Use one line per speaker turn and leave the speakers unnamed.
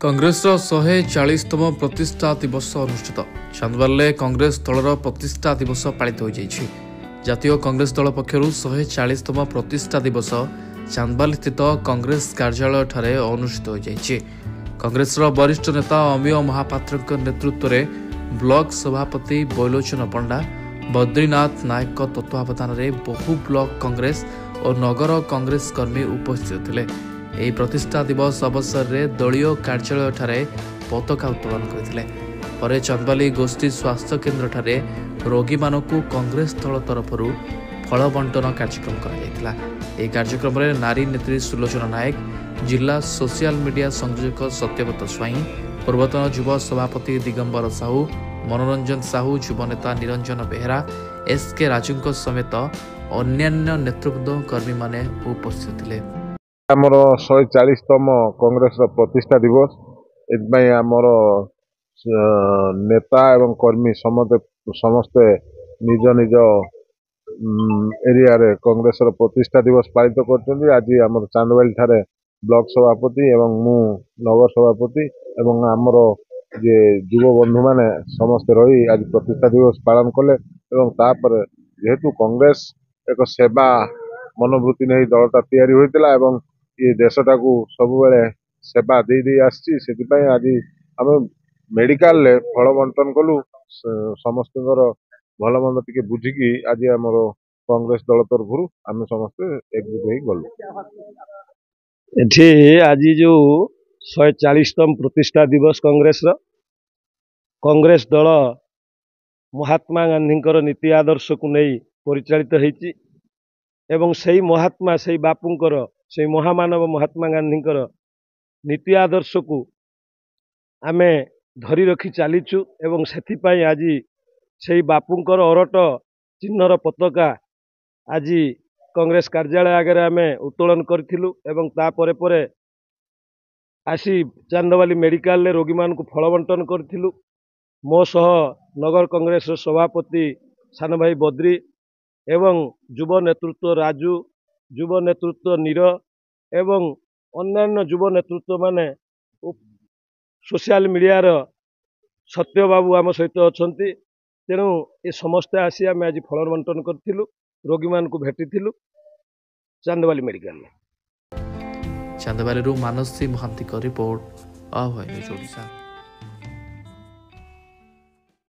कांग्रेसर 140तम प्रतिष्ठा दिवस अनुष्ठित चांदबारे कांग्रेस दलर प्रतिष्ठा दिवस पालित हो जाइछि। जातीय कांग्रेस दल पक्षरु 140तम प्रतिष्ठा दिवस चांदबार स्थित कांग्रेस कार्यालय ठारे अनुष्ठित हो जाइछि। कांग्रेसर वरिष्ठ नेता अमीय महापात्र नेतृत्व में ब्लॉक सभापति बैलोचन पंडा बद्रीनाथ नायक तत्वावधान में बहु ब्लॉक कांग्रेस और नगर कांग्रेस कर्मी उपस्थित थिले। ଏହି ପ୍ରତିଷ୍ଠା ଦିବସ ଅବସରରେ ଦଳୀୟ କାର୍ଯ୍ୟାଳୟ ଠାରେ ପତାକା ଉତ୍ତୋଳନ କରିଥିଲେ। ପରେ ଚନ୍ଦବାଲି ଗୋଷ୍ଠୀ ସ୍ୱାସ୍ଥ୍ୟ କେନ୍ଦ୍ରଠାରେ ରୋଗୀମାନଙ୍କୁ କଂଗ୍ରେସ ଦଳ ତରଫରୁ ଫଳ ବଣ୍ଟନ କାର୍ଯ୍ୟକ୍ରମ କରାଯାଇଥିଲା। ଏହି କାର୍ଯ୍ୟକ୍ରମରେ ନାରୀ ନେତ୍ରୀ ସୁଲୋଚନା ନାୟକ, ଜିଲ୍ଲା ସୋସିଆଲ ମିଡିଆ ସଂଯୋଜକ ସତ୍ୟବ୍ରତ ସ୍ୱାଇଁ, ପୂର୍ବତନ ଯୁବ ସଭାପତି ଦିଗମ୍ବର ସାହୁ, ମନୋରଞ୍ଜନ ସାହୁ, ଯୁବନେତା ନିରଞ୍ଜନ ବେହେରା, ଏସ୍କେ ରାଜୁଙ୍କ ସମେତ ଅନ୍ୟାନ୍ୟ ନେତୃବୃନ୍ଦ କର୍ମୀମାନେ ଉପସ୍ଥିତ ଥିଲେ।
आमर 140तम कांग्रेस प्रतिष्ठा दिवस एथि आमर नेता एवं कर्मी समस्ते निज निज एरिया रे कांग्रेस प्रतिष्ठा दिवस पालित कर। आज आमर चांदबाली ठारे ब्लॉक सभापति एवं मु नगर सभापति एवं आमर जे युव बंधु माने समस्ते रही आज प्रतिष्ठा दिवस पालन कले। जेहेतु कांग्रेस एक सेवा मनोवृत्ति नहीं दलटा तैयारी होइतिला एवं ये देशटा को सब बेले सेवा दे आज आम मेडिकल ले फल बंटन कलु समस्त भल मंद टी बुझिकी आज आम कांग्रेस दल तरफ आम समस्ते एकजुट हो गलु।
एठी आज जो 140तम प्रतिष्ठा दिवस कांग्रेस दल महात्मा गांधी नीति आदर्श को नहीं परिचालित होइछि एवं सही महात्मा सही बापूंकर से महामानव महात्मा गांधी नीति आदर्श को आमे धरी रखी चलीचु एवं सेथिपाई आज से बापूंकर अरट चिन्हर पताका आज कांग्रेस कार्यालय आगे आमे उत्तोलन करथिलु एवं तापरे परे आसी चांदबाली मेडिकल ले रोगी मान को फल बंटन करथिलु। मो सह नगर कांग्रेस सभापति सान भाई बद्री एवं युव नेतृत्व राजू, युव नेतृत्व नीर एवं अन्यान्य युव नेतृत्व माने सोशल मीडिया सत्य बाबू आम सहित अच्छा। तेणु ये समस्ते आसी आम आज फल बंटन करूँ रोगी मान को भेटी चांदबाली मेडिकल।
चांदबाली मानसी महांती रिपोर्ट।